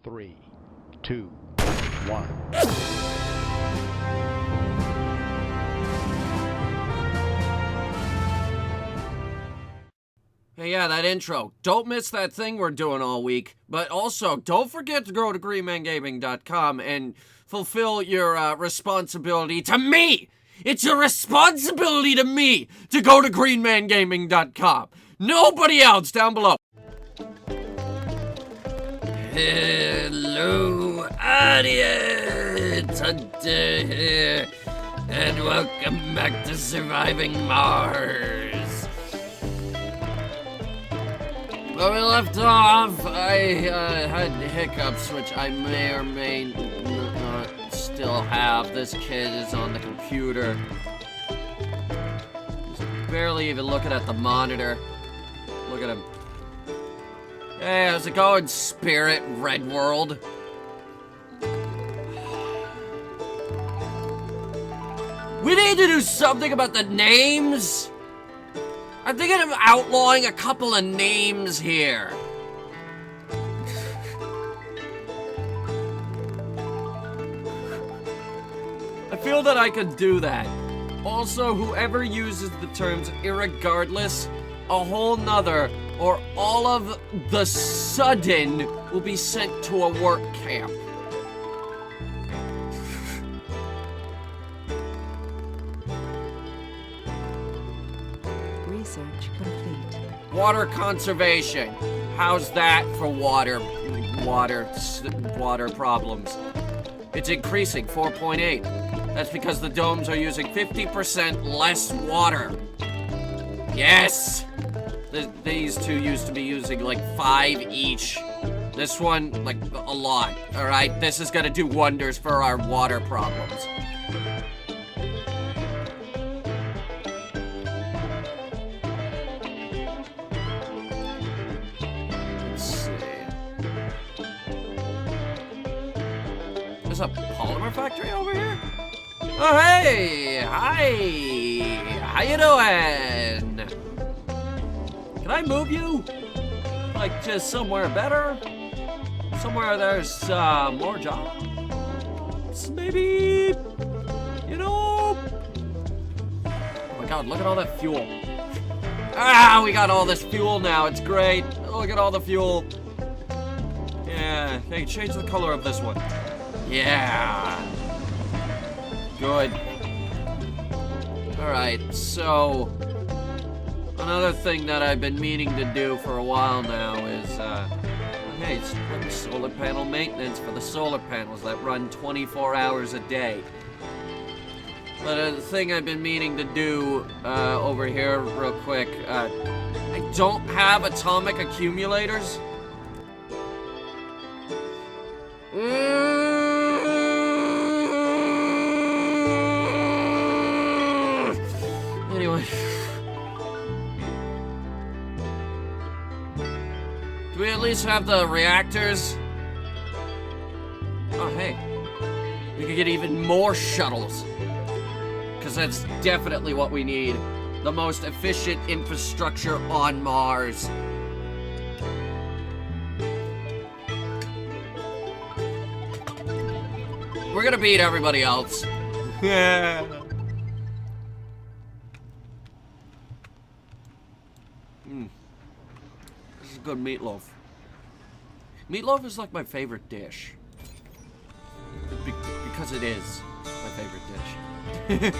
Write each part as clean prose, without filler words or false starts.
3, 2, 1. Hey, yeah, that intro. Don't miss that thing we're doing all week. But also, don't forget to go to greenmangaming.com and fulfill your responsibility to me. It's a responsibility to me to go to greenmangaming.com. Nobody else down below. Hello, audience. Hunter here. And welcome back to Surviving Mars. When we left off, I had hiccups, which I may or may not still have. This kid is on the computer. He's barely even looking at the monitor. Look at him. Hey, how's it going, Spirit Red World? We need to do something about the names. I'm thinking of outlawing a couple of names here. I feel that I could do that. Also, whoever uses the terms irregardless, a whole nother, or all of the sudden will be sent to a work camp. Research complete. Water conservation. How's that for water problems? It's increasing, 4.8. That's because the domes are using 50% less water. Yes! These two used to be using like 5 each. This one, like, a lot. Alright, this is gonna do wonders for our water problems. There's a polymer factory over here? Oh, hey! Hi! How you doing? Can I move you? Like, just somewhere better? Somewhere there's, more jobs? Maybe? You know? Oh my god, look at all that fuel. Ah, we got all this fuel now. It's great. Look at all the fuel. Yeah. Hey, change the color of this one. Yeah. Good. Alright, so another thing that I've been meaning to do for a while now is, hey, it's like solar panel maintenance for the solar panels that run 24 hours a day. But the thing I've been meaning to do over here real quick, I don't have atomic accumulators. Anyway. Do we at least have the reactors? Oh, hey. We could get even more shuttles. Because that's definitely what we need. The most efficient infrastructure on Mars. We're gonna beat everybody else. Yeah. This is good meatloaf. Meatloaf is like my favorite dish. Because it is my favorite dish.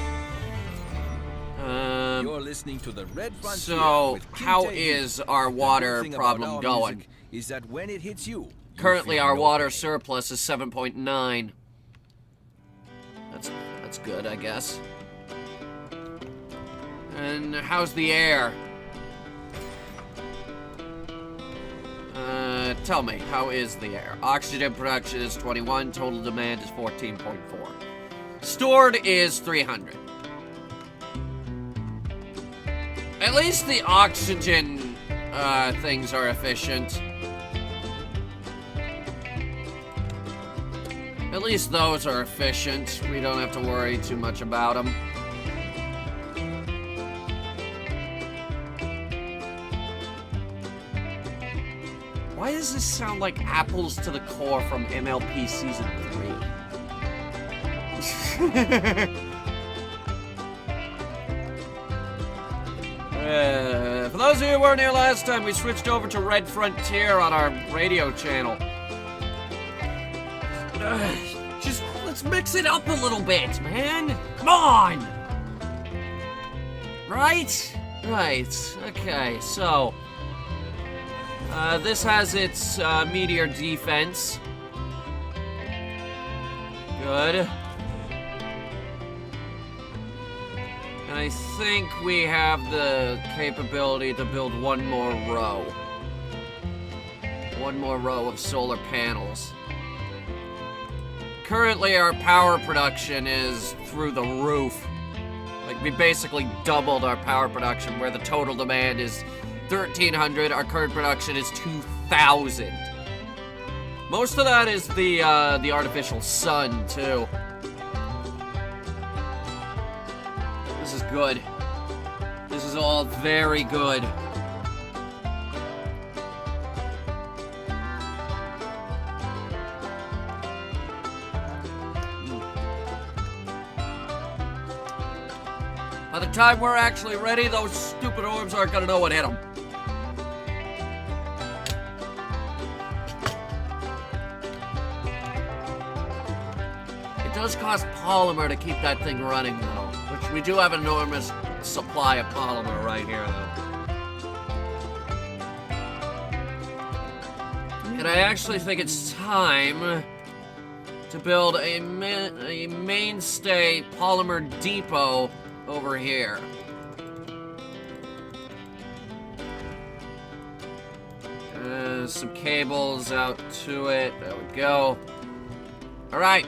You're listening to the Red Frontier. So, how is our water problem going? Is that when it hits you? Currently, our water surplus is 7.9. That's good, I guess. And how's the air? Tell me, how is the air? Oxygen production is 21, total demand is 14.4. Stored is 300. At least the oxygen things are efficient. At least those are efficient. We don't have to worry too much about them. Why is does this sound like Apples to the Core from MLP Season 3? For those of you who weren't here last time, we switched over to Red Frontier on our radio channel. Just let's mix it up a little bit, man. Come on. Right? Right. Okay, so this has its meteor defense. Good. And I think we have the capability to build one more row. One more row of solar panels. Currently, our power production is through the roof. Like, we basically doubled our power production, where the total demand is 1,300. Our current production is 2,000. Most of that is the artificial sun, too. This is good. This is all very good. By the time we're actually ready, those stupid orbs aren't gonna know what hit them. It does cost polymer to keep that thing running, though, which we do have an enormous supply of polymer right here, though. And I actually think it's time to build a mainstay polymer depot over here. Some cables out to it. There we go. All right,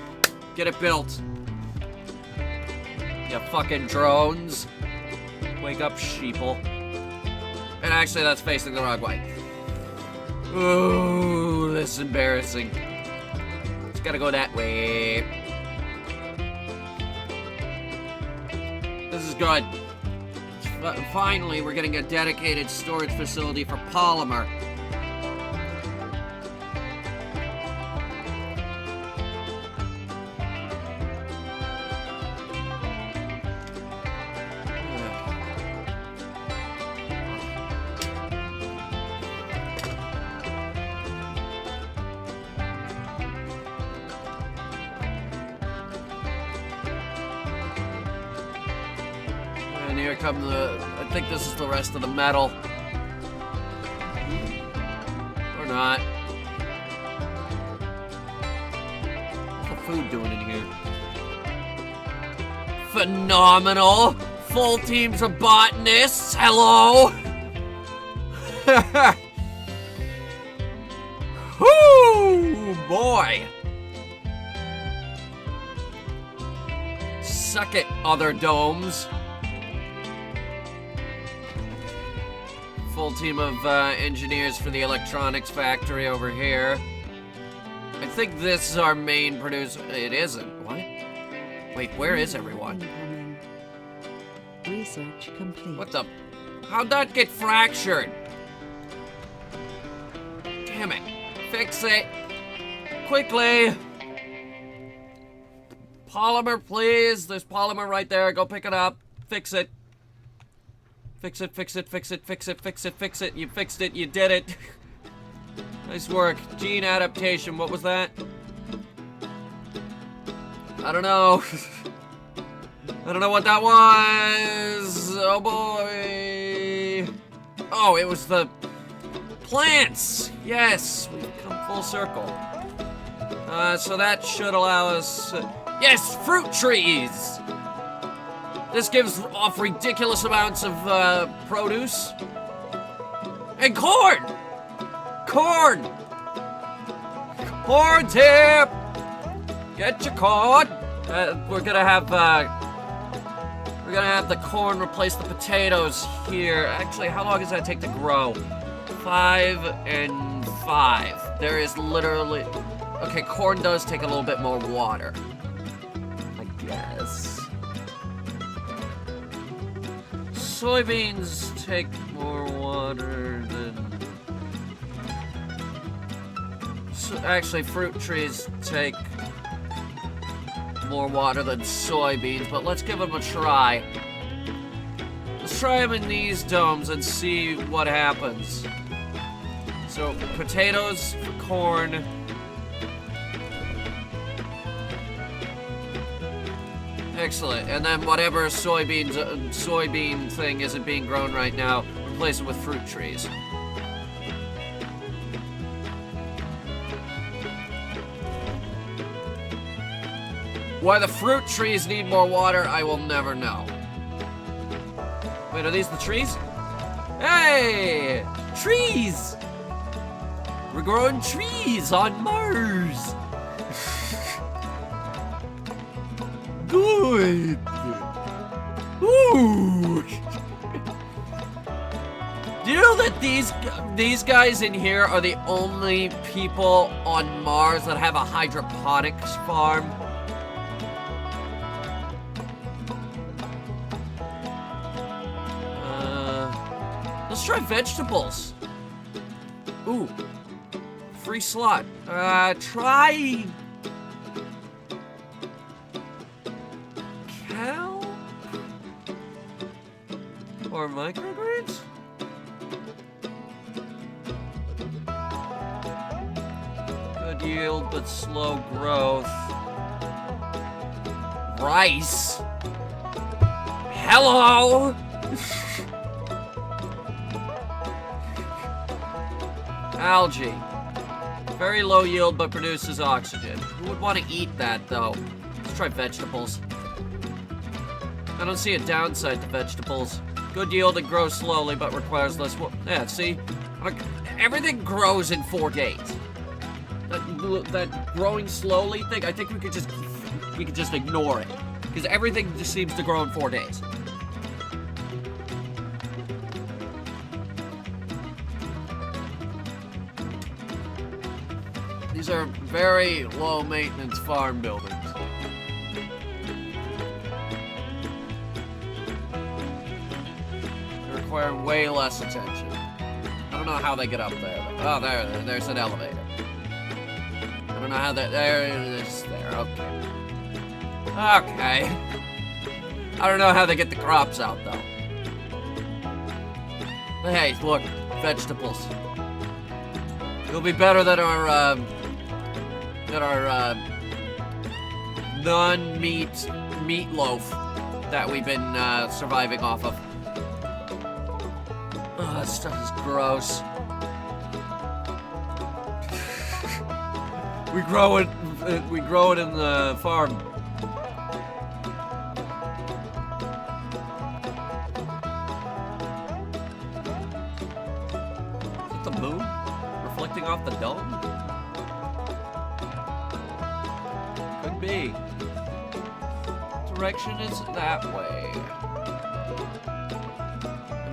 get it built. You fucking drones. Wake up, sheeple. And actually, that's facing the wrong way. Ooh, this is embarrassing. It's gotta go that way. This is good. Finally, we're getting a dedicated storage facility for polymer. And here come I think this is the rest of the metal. Or not. What's the food doing in here? Phenomenal! Full teams of botanists, hello! Whoo, boy! Suck it, other domes. Full team of engineers for the electronics factory over here. I think this is our main producer. It isn't. What? Wait, where is everyone? Incoming. Research complete. What the? How'd that get fractured? Damn it. Fix it. Quickly. Polymer, please. There's polymer right there. Go pick it up. Fix it. Fix it, fix it, fix it, fix it, fix it, fix it. You fixed it, you did it. Nice work. Gene adaptation, what was that? I don't know. I don't know what that was. Oh boy. Oh, it was the plants. Yes, we've come full circle. So that should allow us... yes, fruit trees. This gives off ridiculous amounts of produce. And corn! Corn! Corn tip! Get your corn! We're gonna have the corn replace the potatoes here. Actually, how long does that take to grow? 5 and 5. There is literally... okay, corn does take a little bit more water. I guess. Soybeans take more water than... actually, fruit trees take more water than soybeans, but let's give them a try. Let's try them in these domes and see what happens. So, potatoes for corn. Excellent. And then whatever soybean thing isn't being grown right now, replace it with fruit trees. Why the fruit trees need more water, I will never know. Wait, are these the trees? Hey! Trees! We're growing trees on Mars! Good! Ooh! Do you know that these guys in here are the only people on Mars that have a hydroponics farm? Let's try vegetables. Ooh. Free slot. Try... cow? Or microgreens? Good yield, but slow growth. Rice? Hello? Algae. Very low yield, but produces oxygen. Who would want to eat that, though? Let's try vegetables. I don't see a downside to vegetables. Good yield and grows slowly, but requires less work. Yeah, see? Everything grows in 4 days. That growing slowly thing, I think we could just ignore it. Because everything just seems to grow in 4 days. These are very low maintenance farm buildings. They require way less attention. I don't know how they get up there. Oh, there's an elevator. I don't know how there it is there, okay. Okay. I don't know how they get the crops out though. But hey, look, vegetables. It'll be better than our non-meat meatloaf that we've been surviving off of. Oh, this stuff is gross. We grow it in the farm. Is it the moon reflecting off the dome? Could be. Direction is that way.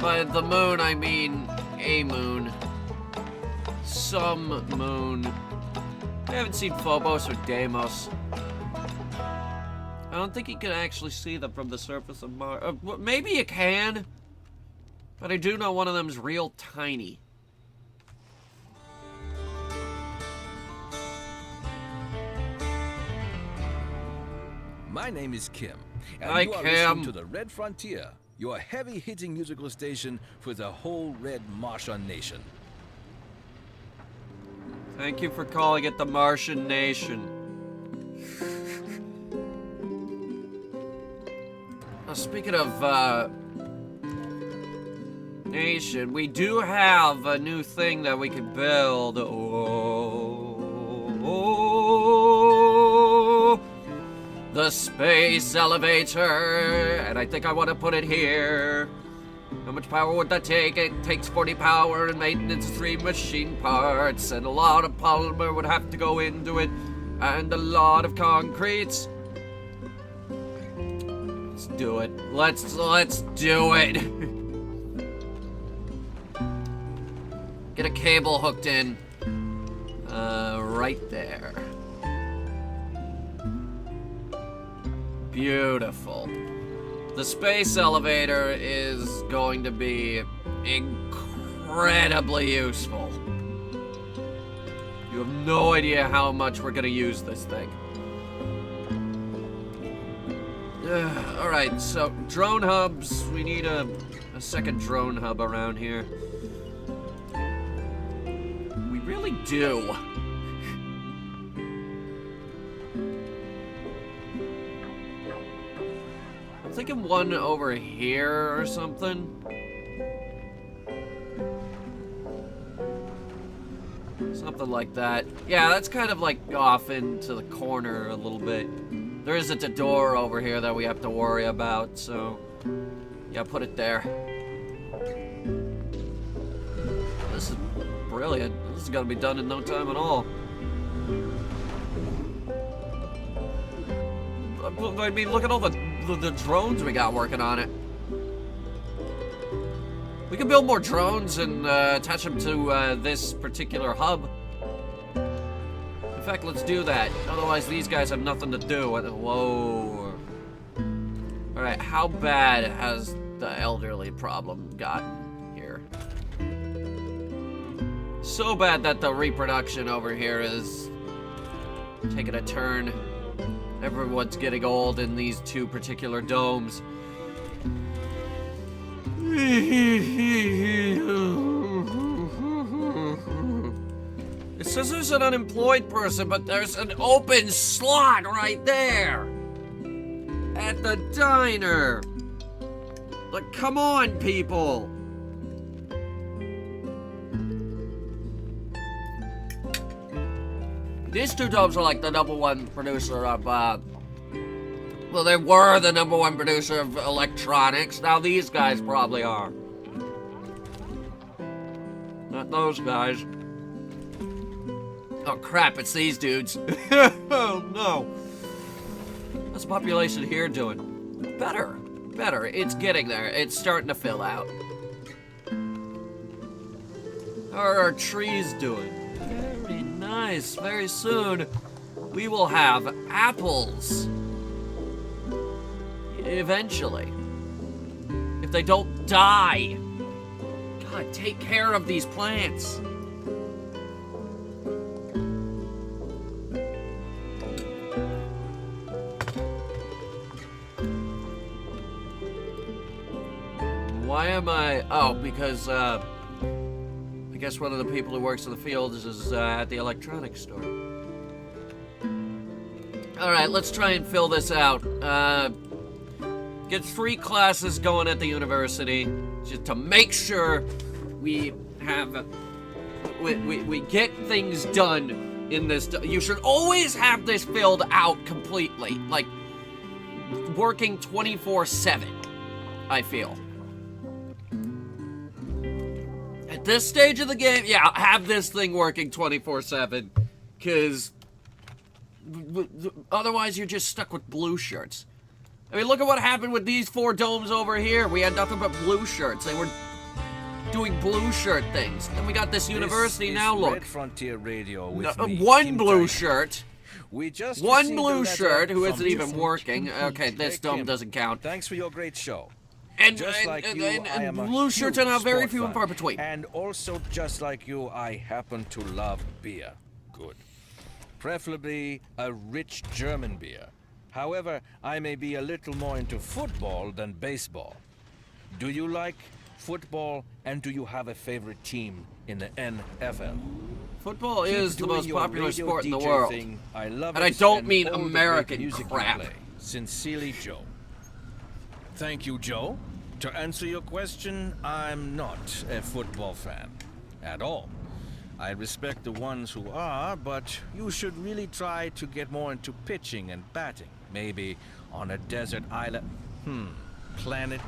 By the moon, I mean a moon. Some moon. I haven't seen Phobos or Deimos. I don't think you can actually see them from the surface of Mars. Maybe you can. But I do know one of them's real tiny. My name is Kim, and Hi, you are Kim. listening to the Red Frontier, your heavy-hitting musical station for the whole Red Martian Nation. Thank you for calling it the Martian Nation. Speaking of, nation, we do have a new thing that we can build. The space elevator, and I think I want to put it here. How much power would that take? It takes 40 power and maintenance 3 machine parts, and a lot of polymer would have to go into it, and a lot of concrete. Let's do it. Let's do it. Get a cable hooked in. Right there. Beautiful. The space elevator is going to be incredibly useful. You have no idea how much we're gonna use this thing. Alright, so drone hubs. We need a second drone hub around here. We really do. I'm thinking one over here or something. Something like that. Yeah, that's kind of like off into the corner a little bit. There isn't a door over here that we have to worry about, so yeah, put it there. This is brilliant. This is gonna be done in no time at all. I mean, look at all the drones we got working on it. We can build more drones and attach them to this particular hub. In fact, let's do that. Otherwise, these guys have nothing to do. Whoa. Alright, how bad has the elderly problem gotten here? So bad that the reproduction over here is taking a turn. Everyone's getting old in these two particular domes. It says there's an unemployed person, but there's an open slot right there at the diner. Like, come on, people. These two domes are like the #1 producer of, well, they were the #1 producer of electronics. Now these guys probably are. Not those guys. Oh crap, it's these dudes. Oh no. What's the population here doing? Better. Better. It's getting there. It's starting to fill out. How are our trees doing? Very nice. Very soon we will have apples. Eventually. If they don't die. God, take care of these plants. Why am I... Oh, because, I guess one of the people who works in the field is at the electronics store. Alright, let's try and fill this out. Get 3 classes going at the university, just to make sure we have... We get things done in this... You should always have this filled out completely. Like, working 24/7, I feel. At this stage of the game, yeah, have this thing working 24/7, because otherwise you're just stuck with blue shirts. I mean, look at what happened with these 4 domes over here. We had nothing but blue shirts. They were doing blue shirt things. Then we got this university now, look. Red Frontier Radio with me, one Kim blue Tyler. shirt. We just One received a blue letter shirt who from isn't even Houston. working. Okay, this Hey, dome Kim, doesn't count. Thanks for your great show. And, Just like you, I am a blue shirts are huge now very sport few and fan. far between. And also, just like you, I happen to love beer. Good. Preferably a rich German beer. However, I may be a little more into football than baseball. Do you like football, and do you have a favorite team in the NFL? Football Keep is the doing most your popular radio sport in the DJ world. thing. I love And I it, don't mean all the great American music you crap. play. Sincerely, Joe. Thank you, Joe. To answer your question, I'm not a football fan at all. I respect the ones who are, but you should really try to get more into pitching and batting. Maybe on a desert island. Planet.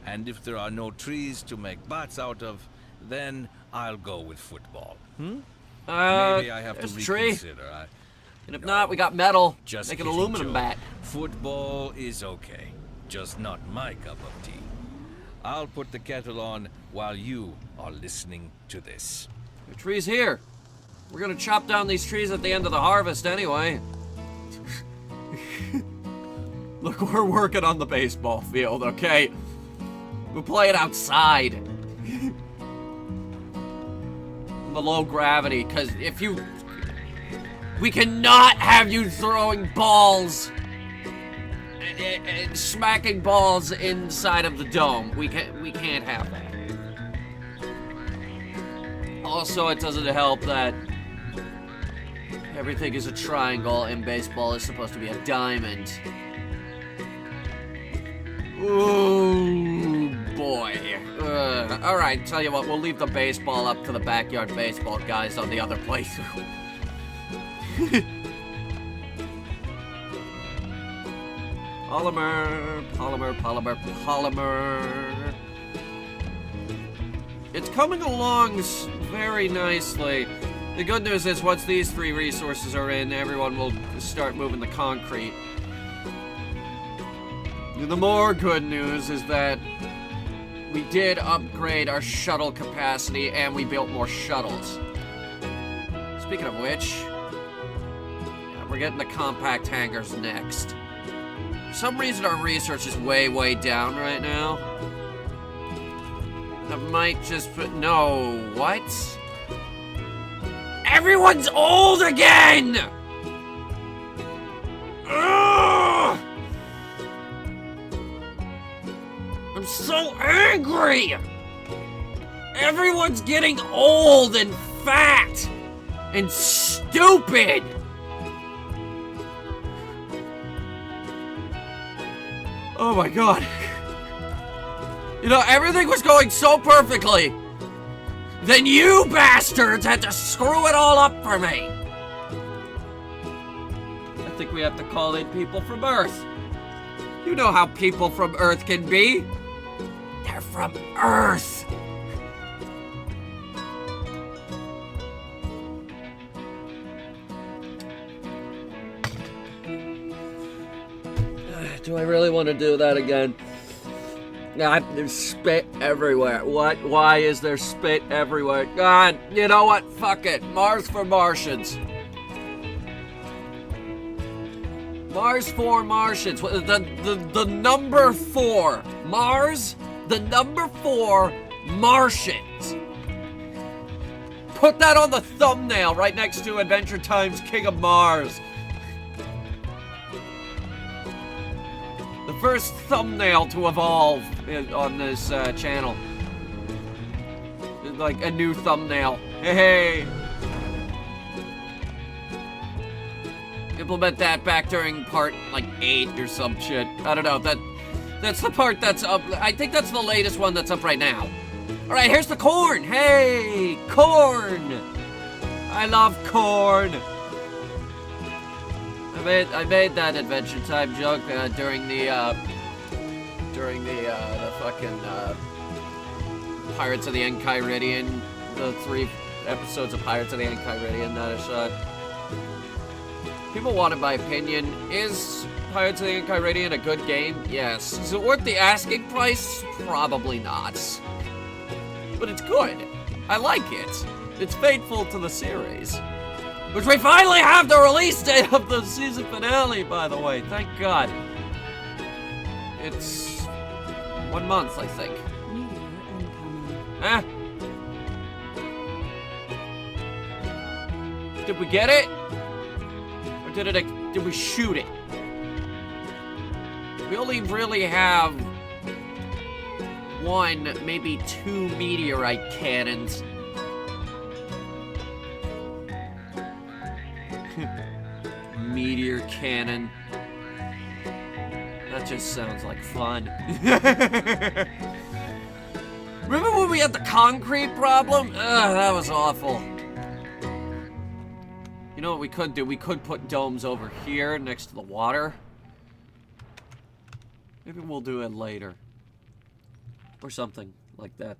And if there are no trees to make bats out of, then I'll go with football. Maybe I have to there's a tree. reconsider. And if not, we got metal. Just Make an kidding, aluminum Joe. bat. Football is okay, just not my cup of tea. I'll put the kettle on while you are listening to this. The tree's here. We're gonna chop down these trees at the end of the harvest anyway. Look, we're working on the baseball field, okay? We're playing outside. the low gravity, because if you... We cannot have you throwing balls and smacking balls inside of the dome. We can't have that. Also, it doesn't help that everything is a triangle and baseball is supposed to be a diamond. Ooh, boy. Alright, tell you what, we'll leave the baseball up to the backyard baseball guys on the other playthrough. Polymer. It's coming along very nicely. The good news is once these 3 resources are in, everyone will start moving the concrete. The more good news is that we did upgrade our shuttle capacity and we built more shuttles. Speaking of which, we're getting the compact hangars next. For some reason our research is way down right now. That might just put... No, what? Everyone's old again! Ugh! I'm so angry! Everyone's getting old and fat and stupid! Oh my god. You know, everything was going so perfectly. Then you bastards had to screw it all up for me. I think we have to call in people from Earth. You know how people from Earth can be. They're from Earth. Do I really want to do that again? There's spit everywhere. What? Why is there spit everywhere? God, you know what? Fuck it. Mars for Martians. Mars for Martians. The number 4. Mars, the number 4 Martians. Put that on the thumbnail right next to Adventure Time's King of Mars. The first thumbnail to evolve on this channel. Like a new thumbnail. Hey! Implement that back during part, like, 8 or some shit. I don't know, that's the part that's up. I think that's the latest one that's up right now. Alright, here's the corn! Hey! Corn! I love corn! I made that Adventure Time joke during the fucking Pirates of the Enchiridion, the 3 episodes of Pirates of the Enchiridion that I shot. People wanted my opinion. Is Pirates of the Enchiridion a good game? Yes. Is it worth the asking price? Probably not. But it's good. I like it. It's faithful to the series. Which we finally have the release date of the season finale, by the way. Thank God. It's 1 month, I think. Huh? Did we get it? Or did we shoot it? We only really have 1, maybe 2 meteorite cannons. Meteor cannon. That just sounds like fun. Remember when we had the concrete problem? Ugh, that was awful. You know what we could do? We could put domes over here next to the water. Maybe we'll do it later. Or something like that.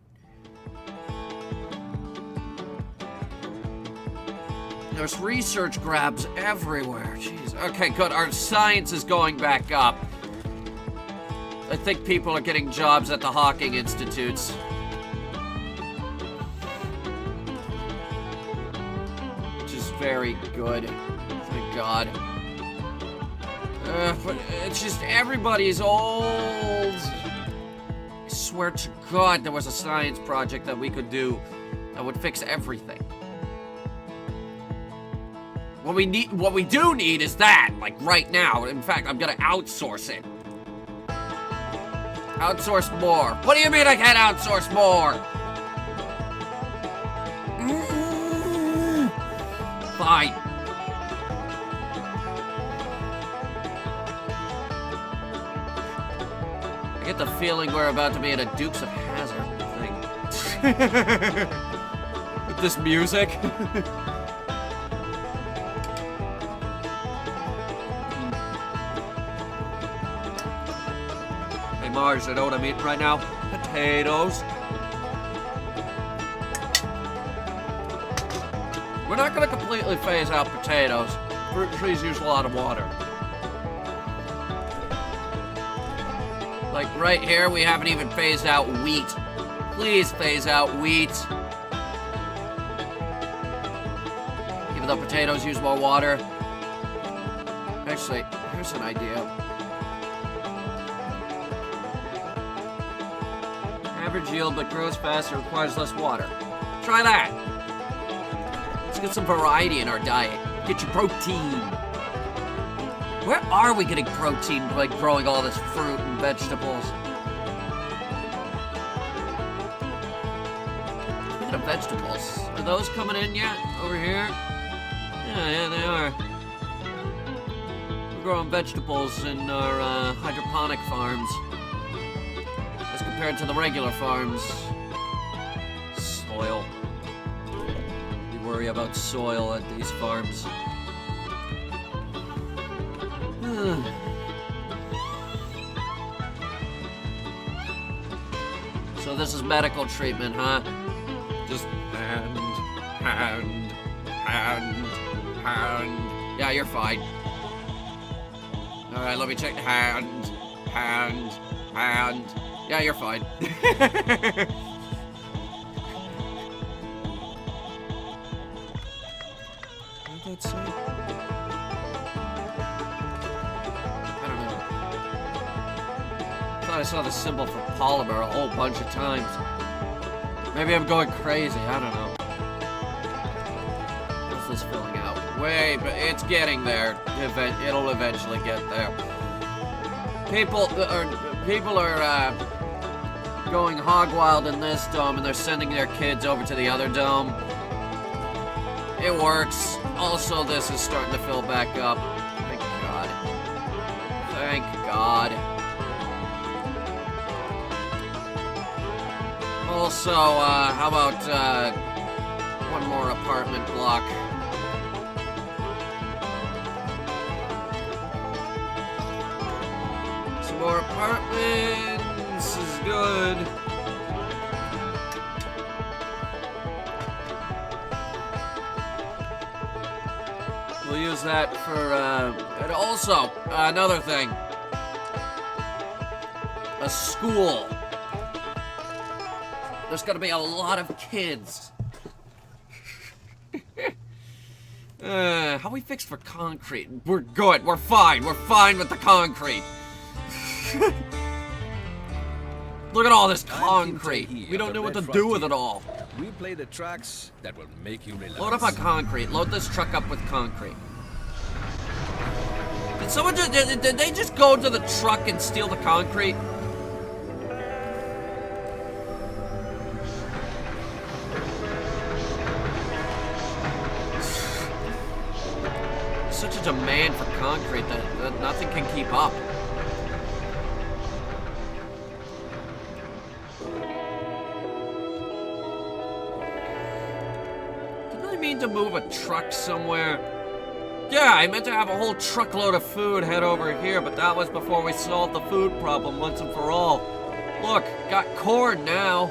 There's research grabs everywhere. Jeez. Okay, good. Our science is going back up. I think people are getting jobs at the Hawking Institutes. Which is very good. Thank God. But it's just everybody's old. I swear to God there was a science project that we could do that would fix everything. What we do need is that, like right now. In fact, I'm gonna outsource it. Outsource more. What do you mean I can't outsource more? Fine. I get the feeling we're about to be in a Dukes of Hazzard thing. With this music. Hey Mars, you know what I'm eating right now? Potatoes. We're not gonna completely phase out potatoes. Fruit trees use a lot of water. Like right here, we haven't even phased out wheat. Please phase out wheat. Even though potatoes use more water. Actually, here's an idea. Average yield but grows faster, requires less water. Try that. Let's get some variety in our diet. Get your protein. Where are we getting protein by growing all this fruit and vegetables? Speaking of vegetables, are those coming in yet over here? Yeah, they are. We're growing vegetables in our hydroponic farms as compared to the regular farms. Soil. We worry about soil at these farms. So this is medical treatment, huh? Just hand. Yeah, you're fine. Alright, let me check. Hand. Yeah, you're fine. What did that say? I saw the symbol for polymer a whole bunch of times. Maybe I'm going crazy, I don't know. What's this filling out? Wait, but it's getting there. It'll eventually get there. People are going hog wild in this dome and they're sending their kids over to the other dome. It works. Also, this is starting to fill back up. Thank God. Thank God. Also, how about, one more apartment block? Some more apartments is good. We'll use that for, and also, another thing. A school. There's gonna be a lot of kids. How we fixed for concrete? We're good. We're fine. We're fine with the concrete. Look at all this concrete. We don't know what to do with it all. We play the tracks that will make you relax. Load up on concrete. Load this truck up with concrete. Did someone did they just go to the truck and steal the concrete? Such a demand for concrete that nothing can keep up. Didn't I mean to move a truck somewhere? Yeah, I meant to have a whole truckload of food head over here, but that was before we solved the food problem once and for all. Look, got corn now.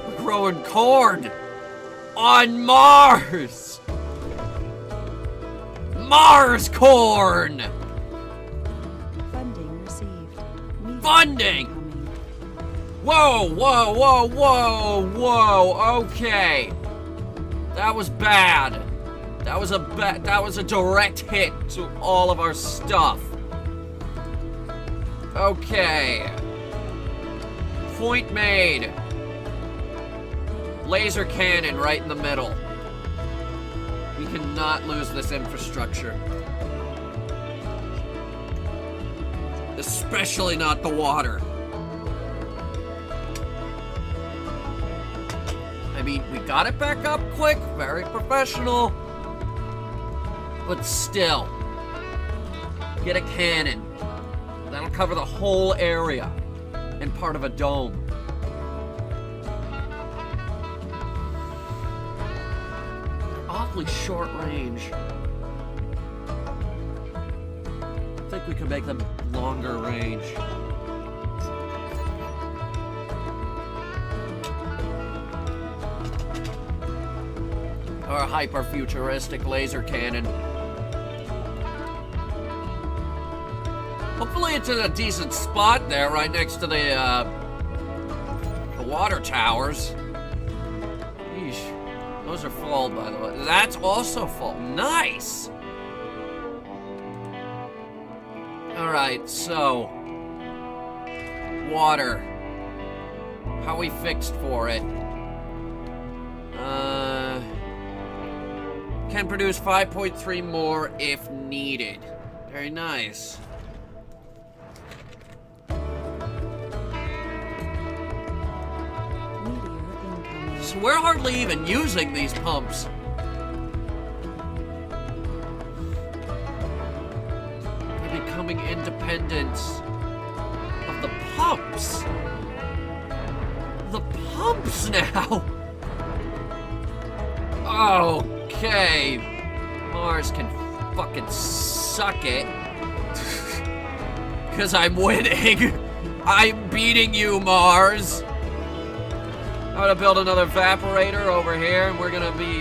We're growing corn on Mars! Mars corn! Funding received. Funding! Whoa, whoa, whoa, whoa, whoa, okay. That was bad. That was a direct hit to all of our stuff. Okay. Point made. Laser cannon right in the middle. We cannot lose this infrastructure. Especially not the water. I mean, we got it back up quick, very professional. But still, get a cannon. That'll cover the whole area and part of a dome. Awfully short range. I think we could make them longer range. Or a hyper-futuristic laser cannon. Hopefully it's in a decent spot there, right next to the water towers. Yeesh. Those are full, by the way. That's also full. Nice! Alright, so... water. How we fixed for it? Can produce 5.3 more if needed. Very nice. So we're hardly even using these pumps. We're becoming independent of the pumps. The pumps now. Okay. Mars can fucking suck it. Because I'm winning. I'm beating you, Mars. I'm gonna build another evaporator over here, and we're gonna be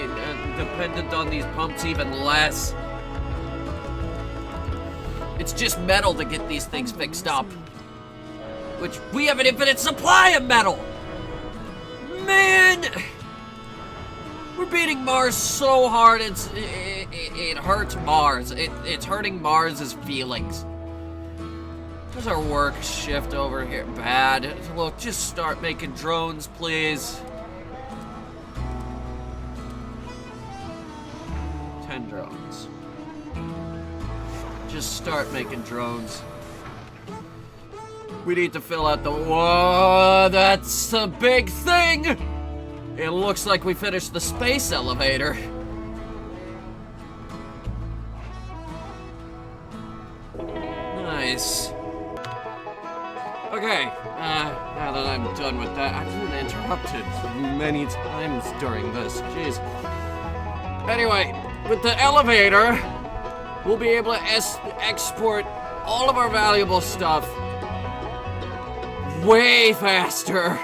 dependent on these pumps even less. It's just metal to get these things fixed up. Which, we have an infinite supply of metal! Man! We're beating Mars so hard, it hurts Mars. It's hurting Mars's feelings. There's our work shift over here. Bad. Look, just start making drones, please. 10 drones. Just start making drones. We need to fill out the... Whoa, that's a big thing! It looks like we finished the space elevator. Nice. Okay, now that I'm done with that, I've been interrupted many times during this, jeez. Anyway, with the elevator, we'll be able to export all of our valuable stuff way faster.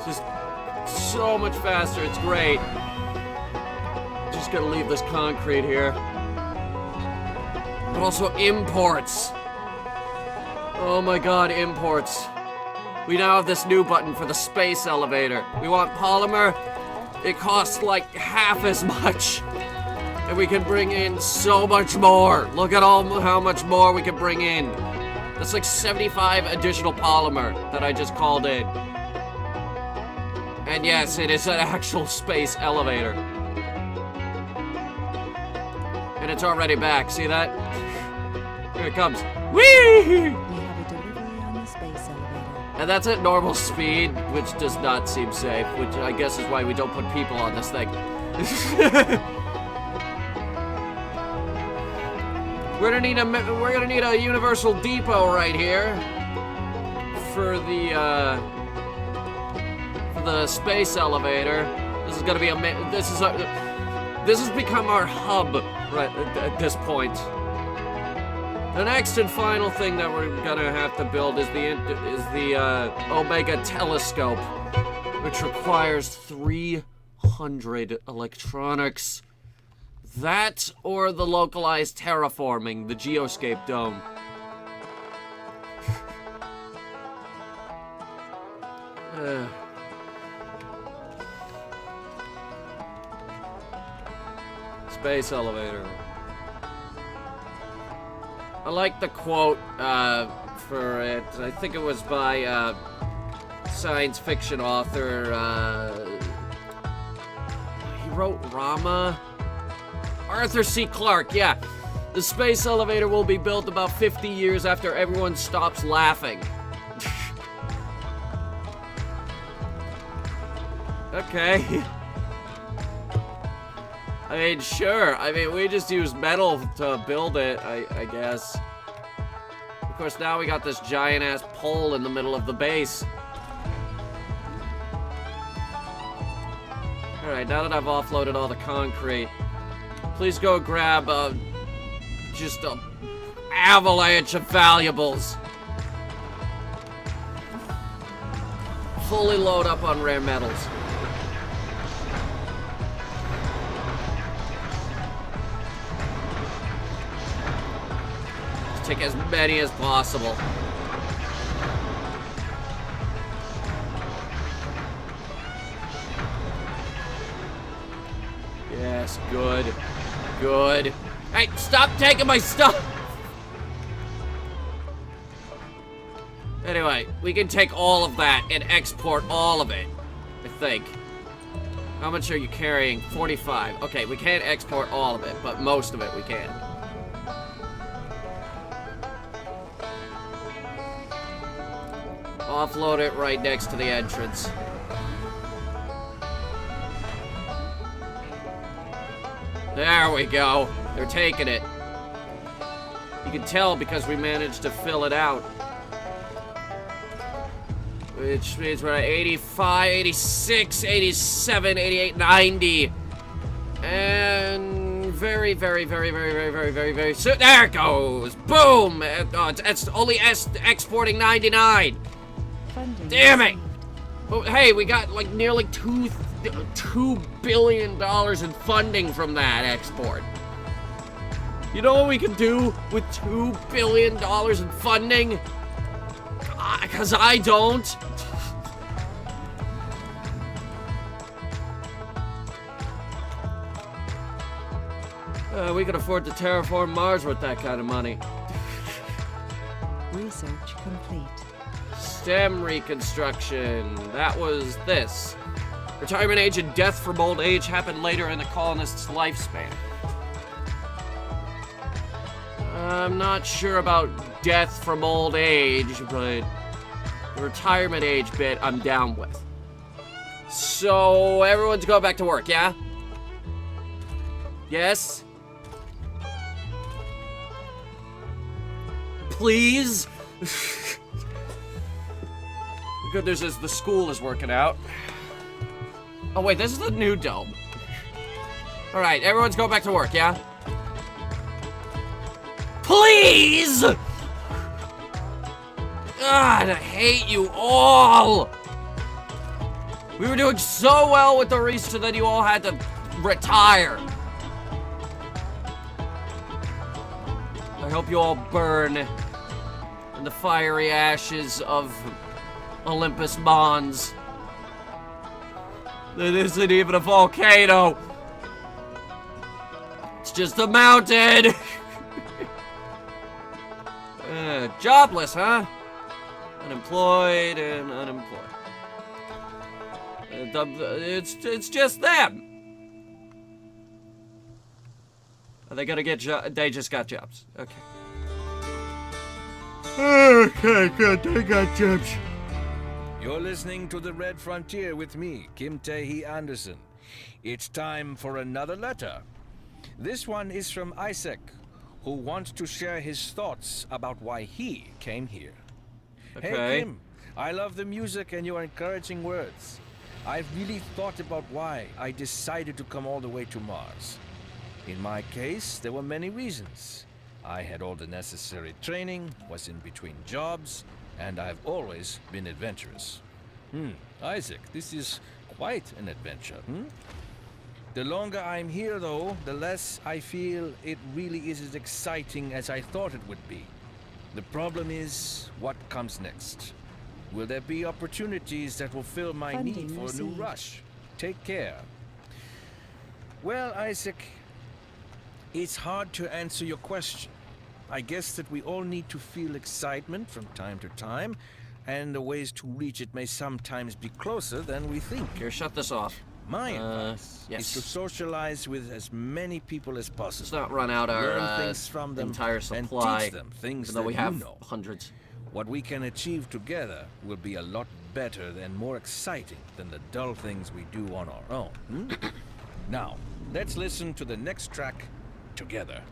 Just so much faster, it's great. Just gotta leave this concrete here. But also imports. Oh my god, imports. We now have this new button for the space elevator. We want polymer. It costs like half as much. And we can bring in so much more. Look at how much more we can bring in. That's like 75 additional polymer that I just called in. And yes, it is an actual space elevator. And it's already back, see that? Here it comes. Whee! And that's at normal speed, which does not seem safe, which I guess is why we don't put people on this thing. We're gonna need a universal depot right here for the space elevator. This is gonna be this has become our hub right at this point. The next and final thing that we're gonna have to build is the Omega telescope, which requires 300 electronics. That or the localized terraforming, the geoscape dome. Space elevator. I like the quote for it. I think it was by science fiction author. He wrote Rama. Arthur C. Clarke, yeah. The space elevator will be built about 50 years after everyone stops laughing. Okay. I mean, sure. I mean, we just use metal to build it, I guess. Of course, now we got this giant-ass pole in the middle of the base. Alright, now that I've offloaded all the concrete, please go grab, just a avalanche of valuables. Fully load up on rare metals. Just take as many as possible. Yes, good. Good. Hey, stop taking my stuff! Anyway, we can take all of that and export all of it, I think. How much are you carrying? 45. Okay, we can't export all of it, but most of it we can. Offload it right next to the entrance. There we go. They're taking it. You can tell because we managed to fill it out. Which means we're at 85, 86, 87, 88, 90. And very soon. There it goes. Boom. It's only exporting 99. Funding Damn it. received. Oh, hey, we got like nearly $2 billion in funding from that export. You know what we can do with $2 billion in funding? Because I don't. We could afford to terraform Mars with that kind of money. Research complete. STEM reconstruction. That was this. Retirement age and death from old age happened later in the colonist's lifespan. I'm not sure about death from old age, but the retirement age bit I'm down with. So everyone's going back to work, yeah? Yes? Please? The good news is the school is working out. Oh wait, this is the new dome. Alright, everyone's going back to work, yeah? Please! God, I hate you all! We were doing so well with the research that you all had to retire. I hope you all burn in the fiery ashes of Olympus Mons. It isn't even a volcano. It's just a mountain. Jobless, huh? Unemployed and unemployed. It's just them. Are they gonna get jobs? They just got jobs. Okay. Okay, good. They got jobs. You're listening to The Red Frontier with me, Kim Tae-hee Anderson. It's time for another letter. This one is from Isaac, who wants to share his thoughts about why he came here. Okay. Hey Kim, I love the music and your encouraging words. I've really thought about why I decided to come all the way to Mars. In my case, there were many reasons. I had all the necessary training, was in between jobs, and I've always been adventurous. Isaac, this is quite an adventure, The longer I'm here, though, the less I feel it really is as exciting as I thought it would be. The problem is, what comes next? Will there be opportunities that will fill my Funding need for a new received. rush? Take care. Well, Isaac, it's hard to answer your question. I guess that we all need to feel excitement from time to time, and the ways to reach it may sometimes be closer than we think. Here, shut this off. My advice yes. is to socialize with as many people as possible. Let's not run out Learn our things from them entire and supply, teach them things even though that we have you know. hundreds. What we can achieve together will be a lot better and more exciting than the dull things we do on our own. Now, let's listen to the next track together.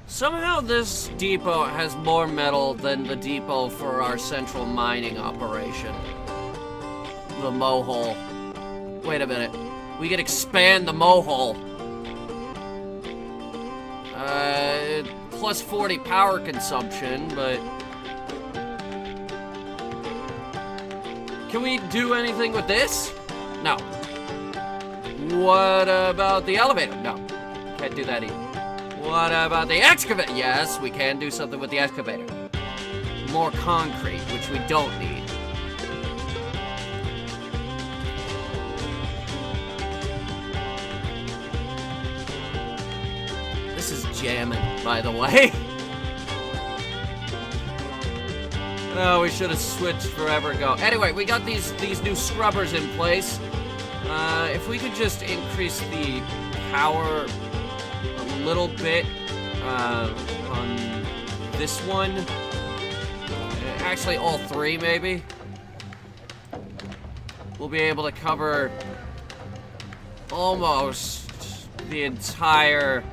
Somehow this depot has more metal than the depot for our central mining operation. The mohole. Wait a minute. We can expand the mohole. Plus 40 power consumption, but... Can we do anything with this? No. What about the elevator? No. Can't do that either. What about the excavator? Yes, we can do something with the excavator. More concrete, which we don't need. This is jamming, by the way. Oh, we should have switched forever ago. Anyway, we got these new scrubbers in place. If we could just increase the power a little bit on this one. Actually, all three, maybe. We'll be able to cover almost the entire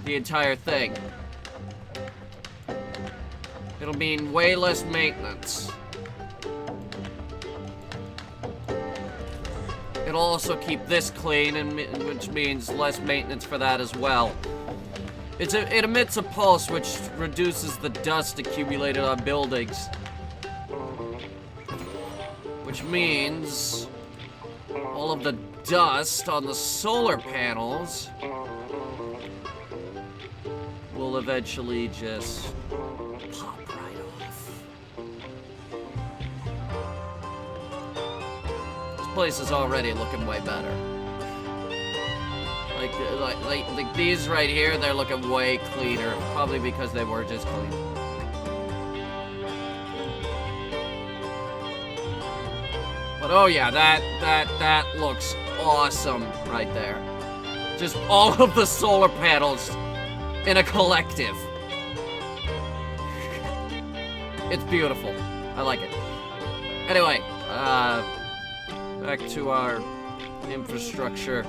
thing. It'll mean way less maintenance. It'll also keep this clean, and which means less maintenance for that as well. It emits a pulse which reduces the dust accumulated on buildings. Which means all of the dust on the solar panels will eventually just pop right off. This place is already looking way better. Like these right here, they're looking way cleaner. Probably because they were just clean. But oh yeah, that looks awesome right there. Just all of the solar panels in a collective. It's beautiful. I like it. Anyway, back to our infrastructure.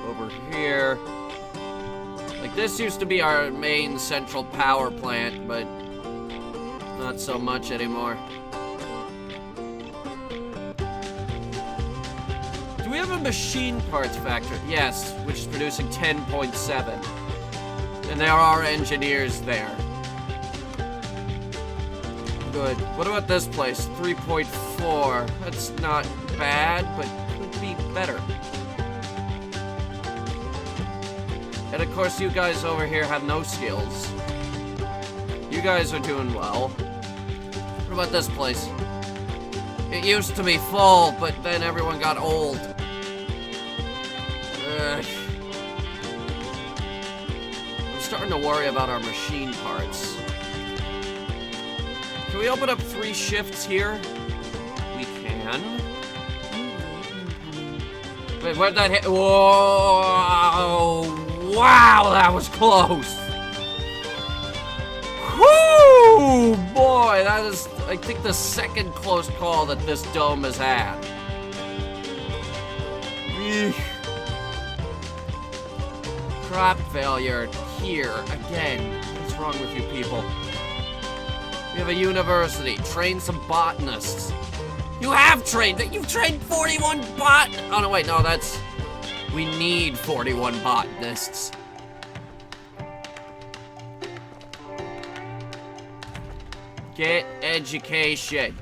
Over here. Like, this used to be our main central power plant, but not so much anymore. Do we have a machine parts factory? Yes, which is producing 10.7. And there are engineers there. Good. What about this place? 3.4. That's not bad, but could be better. And of course, you guys over here have no skills. You guys are doing well. What about this place? It used to be full, but then everyone got old. I'm starting to worry about our machine parts. Can we open up 3 shifts here? We can. Wait, where'd that hit? Whoa! Wow, that was close! Whoo! Boy, that is, I think, the second close call that this dome has had. Eesh. Crop failure here again. What's wrong with you people? We have a university. Train some botanists. You have trained. You've trained 41 Oh no, wait, no, that's. We need 41 botanists. Get education.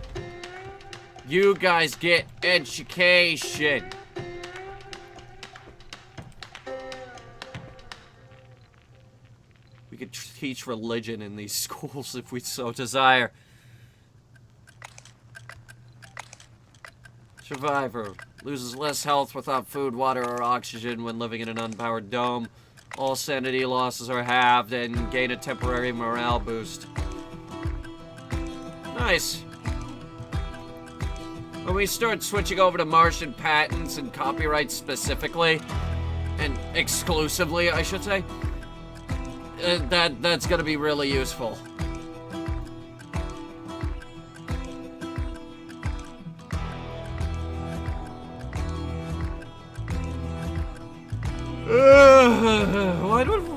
You guys get education. We could teach religion in these schools if we so desire. Survivor. Loses less health without food, water, or oxygen when living in an unpowered dome. All sanity losses are halved and gain a temporary morale boost. Nice. When we start switching over to Martian patents and copyrights specifically, and exclusively, I should say, that's gonna be really useful.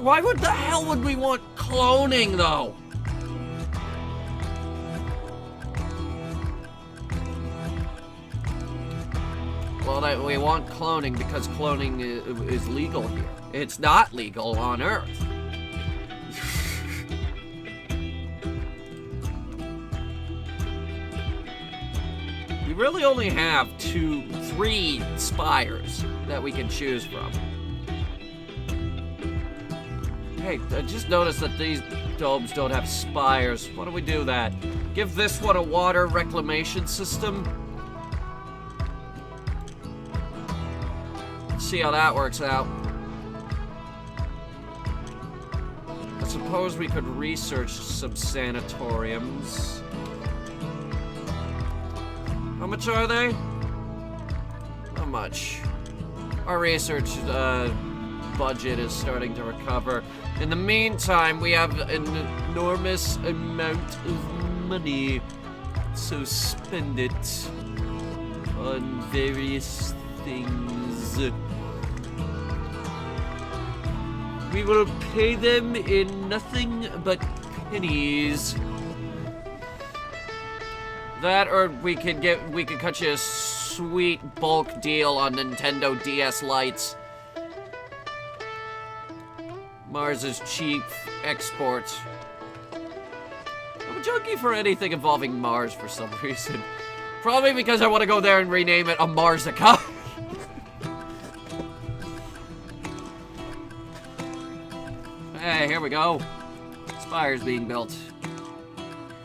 Why would the hell would we want cloning, though? Well, we want cloning because cloning is legal here. It's not legal on Earth. We really only have 3 spires that we can choose from. Hey, I just noticed that these domes don't have spires. Why don't we do that? Give this one a water reclamation system. See how that works out. I suppose we could research some sanatoriums. How much are they? Not much. Our research budget is starting to recover. In the meantime, we have an enormous amount of money, so spend it on various things. We will pay them in nothing but pennies. That, or we could cut you a sweet bulk deal on Nintendo DS Lites. Mars is cheap exports. I'm a junkie for anything involving Mars for some reason. Probably because I want to go there and rename it a Marsica. Hey, here we go. Spire's being built.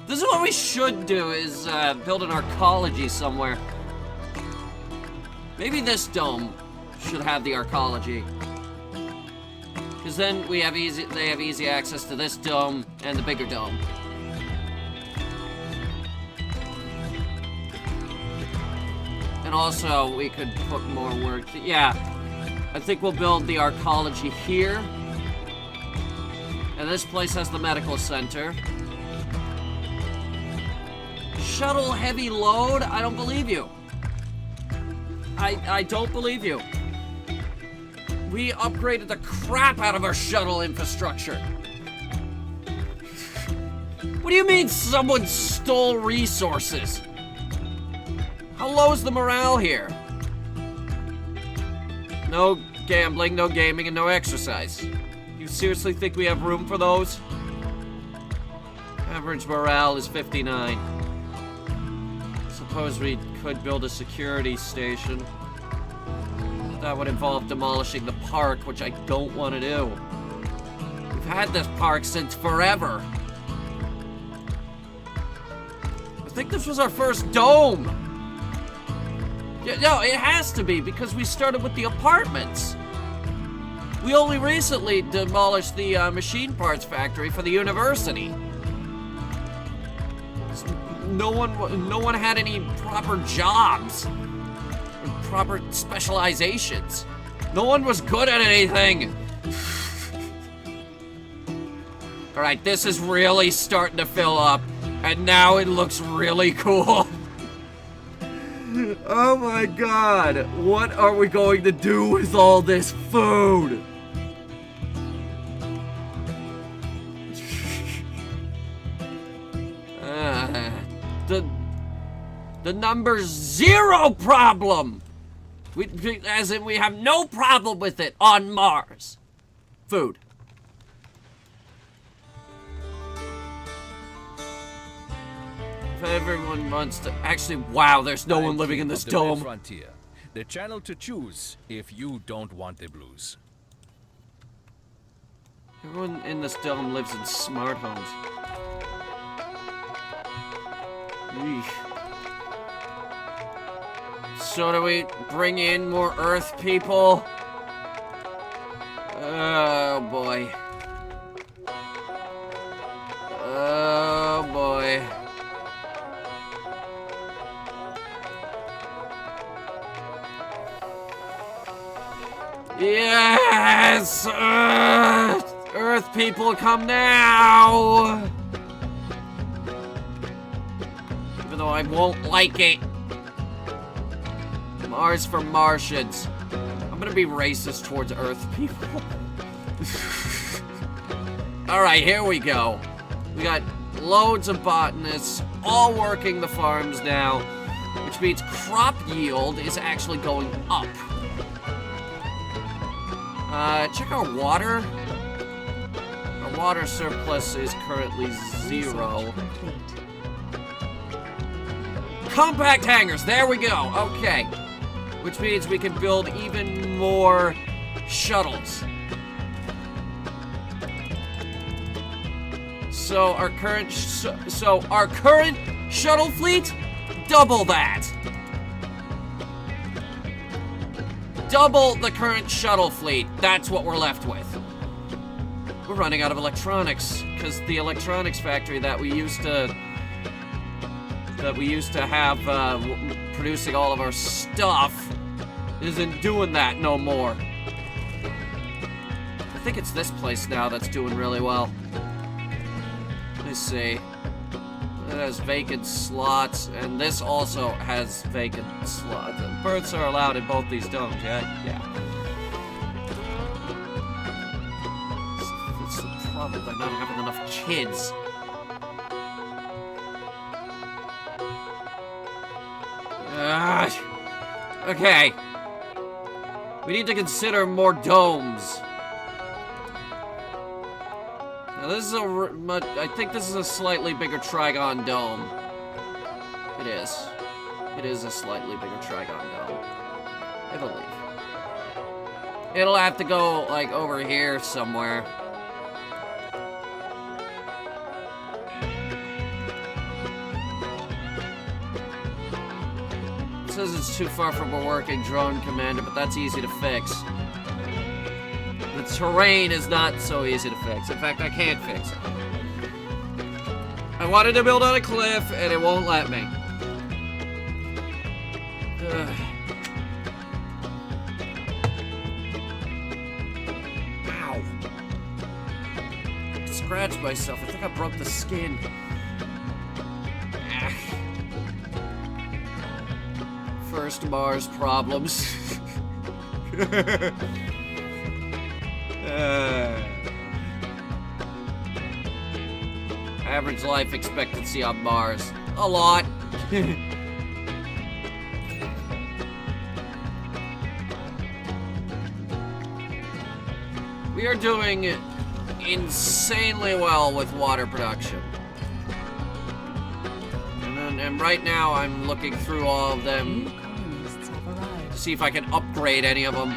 This is what we should do, is build an arcology somewhere. Maybe this dome should have the arcology. Because then they have easy access to this dome and the bigger dome. And also, we could put more work. Yeah, I think we'll build the arcology here. And this place has the medical center. Shuttle heavy load? I don't believe you. I don't believe you. We upgraded the crap out of our shuttle infrastructure. What do you mean someone stole resources? How low is the morale here? No gambling, no gaming, and no exercise. You seriously think we have room for those? Average morale is 59. Suppose we could build a security station. That would involve demolishing the park, which I don't want to do. We've had this park since forever. I think this was our first dome. Yeah, no, it has to be, because we started with the apartments. We only recently demolished the machine parts factory for the university. No one had any proper jobs. Proper specializations. No one was good at anything. Alright, this is really starting to fill up, and now it looks really cool. Oh my god, what are we going to do with all this food? The number's 0 problem! As in, we have no problem with it on Mars. Food. If everyone wants to... Actually, wow, there's no one living in this dome. Frontier, the channel to choose if you don't want the blues. Everyone in this dome lives in smart homes. Eesh. So do we bring in more Earth people? Oh boy. Oh boy. Yes! Earth people, come now! Even though I won't like it. Mars for Martians. I'm gonna be racist towards Earth people. Alright, here we go. We got loads of botanists all working the farms now, which means crop yield is actually going up. Check our water. Our water surplus is currently 0. Compact hangars, there we go, okay. Which means we can build even more shuttles. So our current shuttle fleet, double that. Double the current shuttle fleet. That's what we're left with. We're running out of electronics because the electronics factory that we used to have producing all of our stuff isn't doing that no more. I think it's this place now that's doing really well. Let me see. It has vacant slots, and this also has vacant slots. Births are allowed in both these domes, yeah? Yeah. It's the problem, they're not having enough kids. Okay. We need to consider more domes. Now this is I think this is a slightly bigger Trigon dome. It is. It is a slightly bigger Trigon dome. I believe. It'll have to go, like, over here somewhere. It says it's too far from a working drone commander, but that's easy to fix. The terrain is not so easy to fix. In fact, I can't fix it. I wanted to build on a cliff, and it won't let me. Ugh. Ow. I scratched myself. I think I broke the skin. Ah. First Mars problems. Average life expectancy on Mars. A lot. We are doing insanely well with water production. And right now I'm looking through all of them to see if I can upgrade any of them.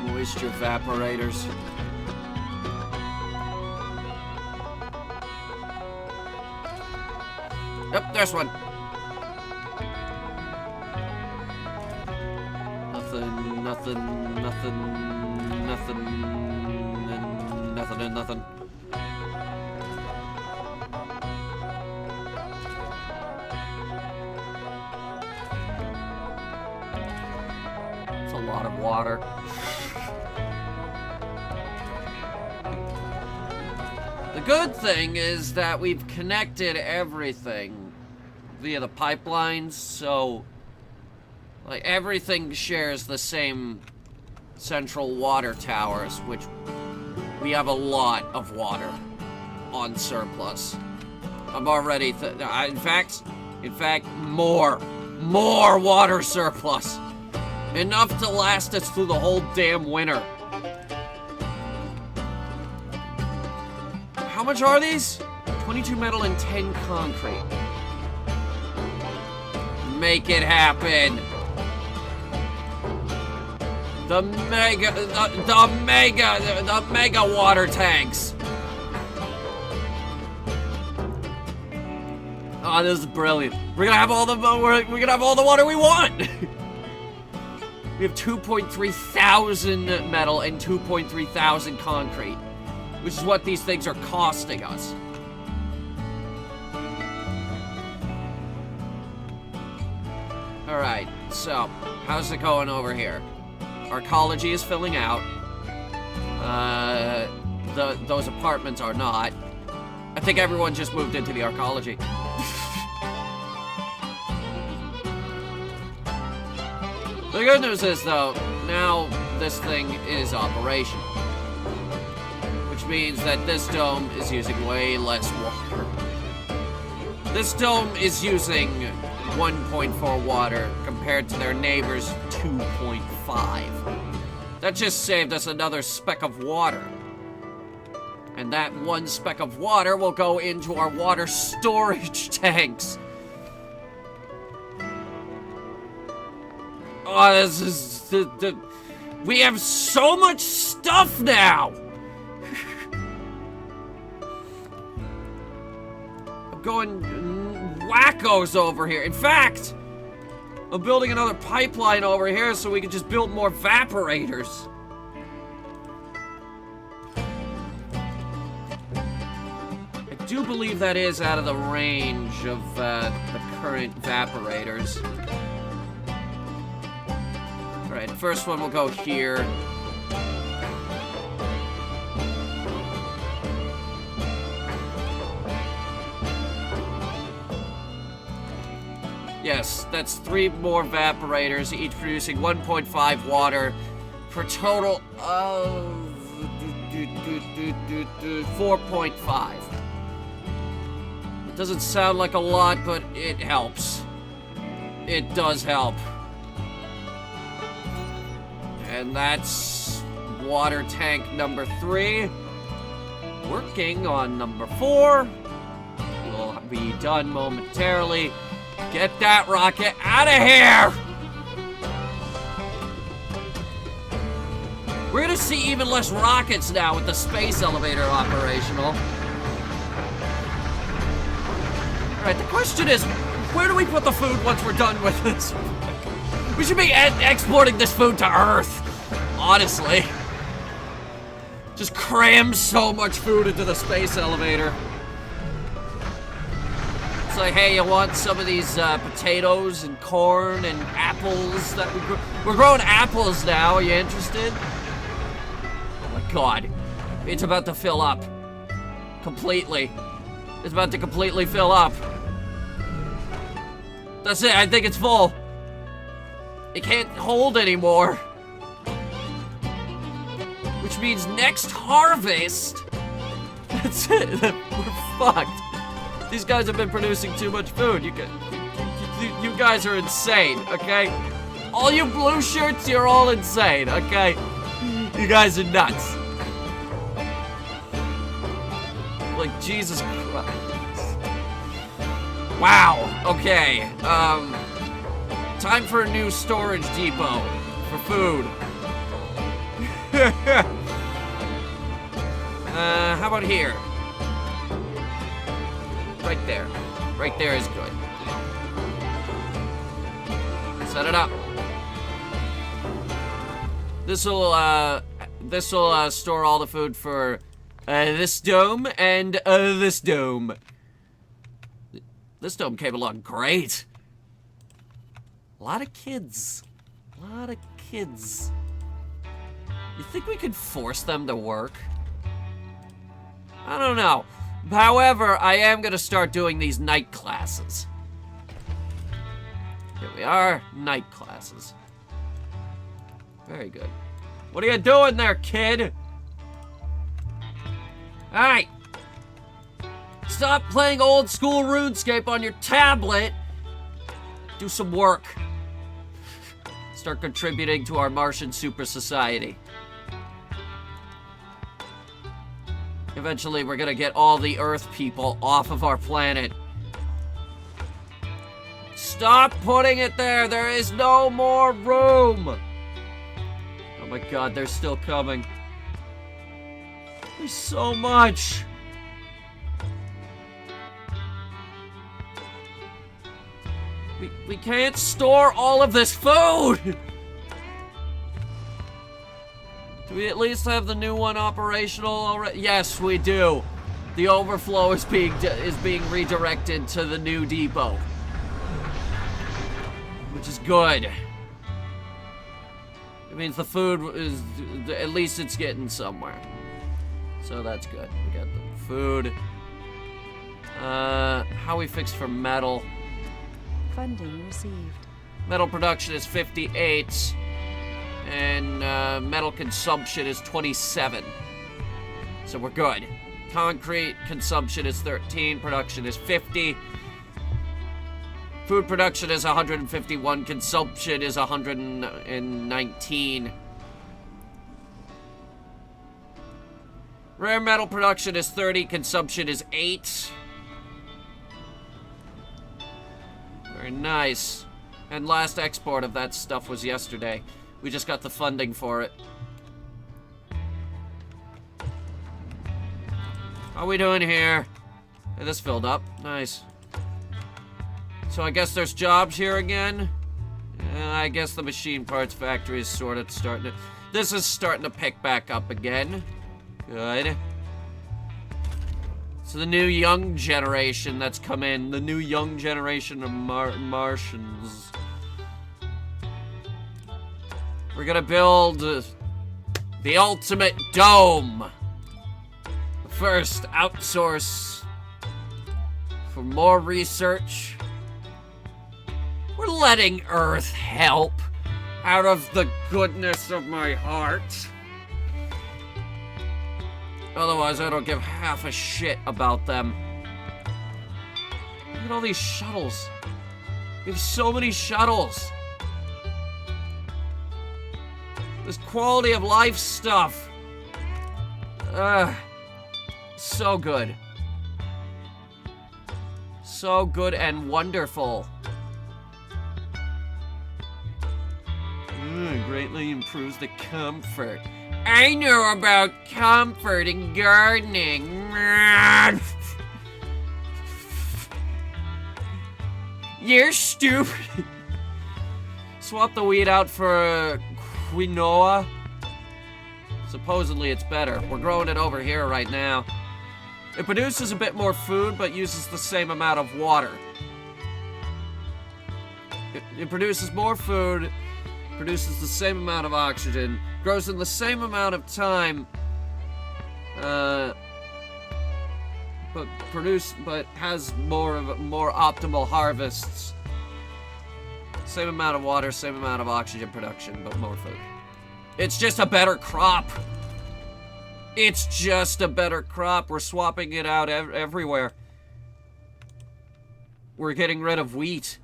Moisture evaporators. Yep, there's one. Nothing, nothing, nothing, nothing, and nothing and nothing. It's a lot of water. The good thing is that we've connected everything via the pipelines, so like everything shares the same central water towers, which we have a lot of water on surplus. I'm already, in fact, more water surplus. Enough to last us through the whole damn winter. How much are these? 22 metal and 10 concrete. Make it happen. The mega water tanks. Oh, this is brilliant. We're gonna have all the water we want. We have 2.3 thousand metal and 2.3 thousand concrete, which is what these things are costing us. Alright, so, how's it going over here? Arcology is filling out. Those apartments are not. I think everyone just moved into the arcology. The good news is, though, now this thing is operational. Which means that this dome is using way less water. This dome is using 1.4 water compared to their neighbor's 2.5. That just saved us another speck of water. And that one speck of water will go into our water storage tanks. Oh, this is... we have so much stuff now! I'm going wackos over here. In fact, I'm building another pipeline over here so we can just build more evaporators. I do believe that is out of the range of the current evaporators. Alright, first one will go here. Yes, that's 3 more evaporators, each producing 1.5 water, for a total of 4.5. It doesn't sound like a lot, but it helps. It does help. And that's water tank number 3. Working on number 4. We'll be done momentarily. Get that rocket out of here! We're gonna see even less rockets now with the space elevator operational. Alright, the question is, where do we put the food once we're done with this? We should be exporting this food to Earth, honestly. Just cram so much food into the space elevator. It's like, hey, you want some of these potatoes and corn and apples that we grow? We're growing apples now. Are you interested? Oh my god. It's about to fill up. Completely. It's about to completely fill up. That's it. I think it's full. It can't hold anymore. Which means next harvest, that's it. We're fucked. These guys have been producing too much food. You guys are insane, okay? All you blue shirts, you're all insane, okay? You guys are nuts. Like, Jesus Christ. Wow, okay. Time for a new storage depot for food. How about here? Right there. Right there is good. Set it up. This'll store all the food for this dome and this dome. This dome came along great. A lot of kids. A lot of kids. You think we could force them to work? I don't know. However, I am gonna start doing these night classes. Here we are, night classes. Very good. What are you doing there, kid? Alright. Stop playing old school RuneScape on your tablet. Do some work. Start contributing to our Martian super society. Eventually, we're gonna get all the Earth people off of our planet. Stop putting it there! There is no more room! Oh my god, they're still coming. There's so much! We can't store all of this food! Do we at least have the new one operational already? Yes, we do. The overflow is being redirected to the new depot. which is good. It means the food is, at least it's getting somewhere. So that's good. We got the food. How we fixed for metal? Funding received. Metal production is 58, and metal consumption is 27. So we're good. Concrete consumption is 13, production is 50. Food production is 151, consumption is 119. Rare metal production is 30, consumption is 8. Very nice. And last export of that stuff was yesterday. We just got the funding for it. How we doing here? Hey, this filled up. Nice. So I guess there's jobs here again. I guess the machine parts factory is sort of starting to... This is starting to pick back up again. Good. So the new young generation that's come in. The new young generation of Martians. We're gonna build the ultimate dome. The first outsource for more research. We're letting Earth help out of the goodness of my heart. Otherwise, I don't give half a shit about them. Look at all these shuttles. We have so many shuttles. This quality of life stuff. So good. So good and wonderful. Greatly improves the comfort. I know about comfort and gardening. You're stupid. Swap the wheat out for quinoa. Supposedly it's better. We're growing it over here right now. It produces a bit more food, but uses the same amount of water. It produces more food, produces the same amount of oxygen, grows in the same amount of time, but has more optimal harvests. Same amount of water, same amount of oxygen production, but more food. It's just a better crop. It's just a better crop. We're swapping it out everywhere. We're getting rid of wheat.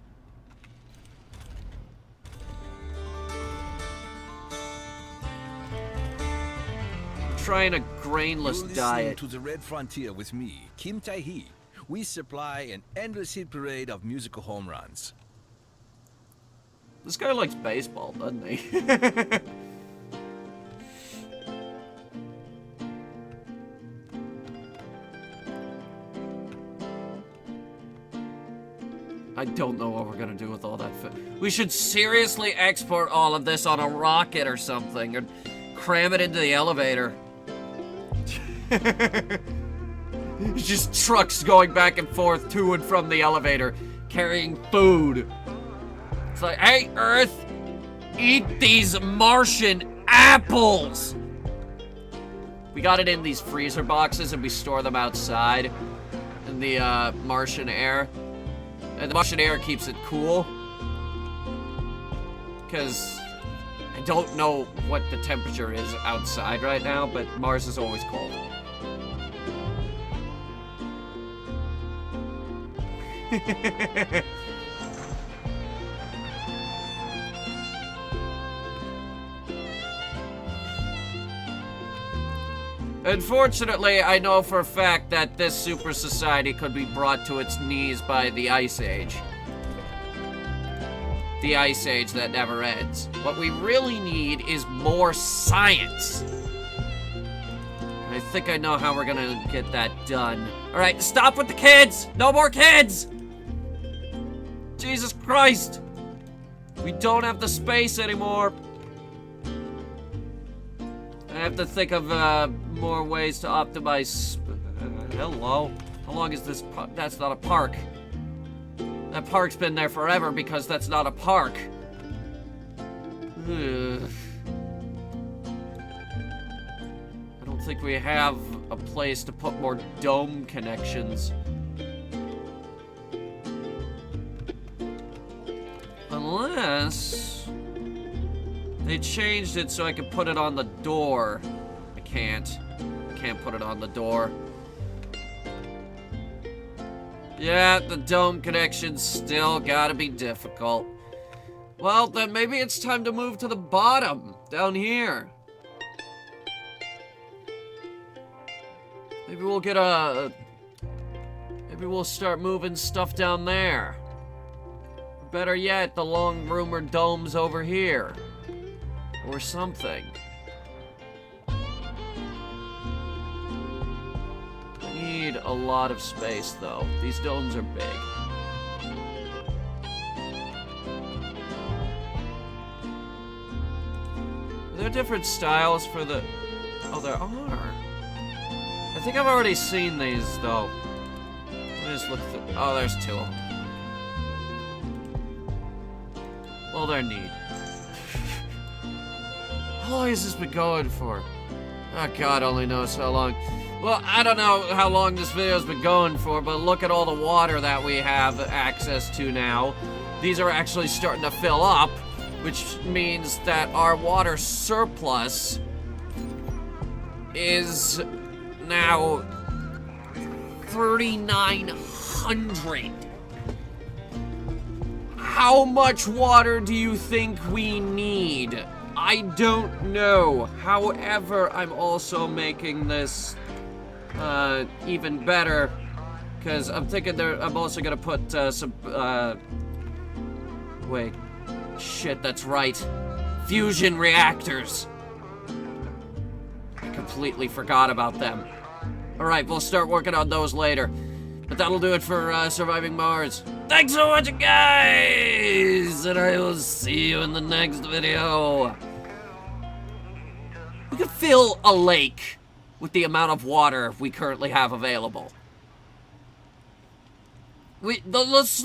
Trying a grainless diet. To the Red Frontier with me, Kim Tai-hee. We supply an endless hit parade of musical home runs. This guy likes baseball, doesn't he? I don't know what we're gonna do with all that food. We should seriously export all of this on a rocket or something, or cram it into the elevator. Just trucks going back and forth to and from the elevator, carrying food. It's like, hey, Earth, eat these Martian apples. We got it in these freezer boxes and we store them outside in the Martian air. And the Martian air keeps it cool. Because I don't know what the temperature is outside right now, but Mars is always cold. Unfortunately, I know for a fact that this super society could be brought to its knees by the Ice Age. The Ice Age that never ends. What we really need is more science. I think I know how we're gonna get that done. Alright, stop with the kids! No more kids! Jesus Christ! We don't have the space anymore. I have to think of more ways to optimize. Hello. How long is this? That's not a park. That park's been there forever because that's not a park. Ugh. I don't think we have a place to put more dome connections. Unless they changed it so I could put it on the door. I can't put it on the door. Yeah, the dome connections still gotta be difficult. Well, then maybe it's time to move to the bottom, down here. Maybe we'll get maybe we'll start moving stuff down there. Better yet, the long-rumored dome's over here. Or something. I need a lot of space, though. These domes are big. Are there different styles for the... Oh, there are. I think I've already seen these, though. Let me just look through... Oh, there's two of them. Well, they're neat. How long has this been going for? Oh, God only knows how long. Well, I don't know how long this video's been going for, but look at all the water that we have access to now. These are actually starting to fill up, which means that our water surplus is now 3,900. How much water do you think we need? I don't know. However, I'm also making this even better because I'm thinking I'm also gonna put some wait, shit, that's right, fusion reactors. I completely forgot about them. All right, we'll start working on those later, but that'll do it for Surviving Mars. Thanks for watching, guys, and I will see you in the next video. We could fill a lake with the amount of water we currently have available. Let's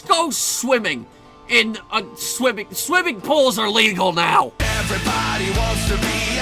go swimming in a swimming pools are legal now. Everybody wants to be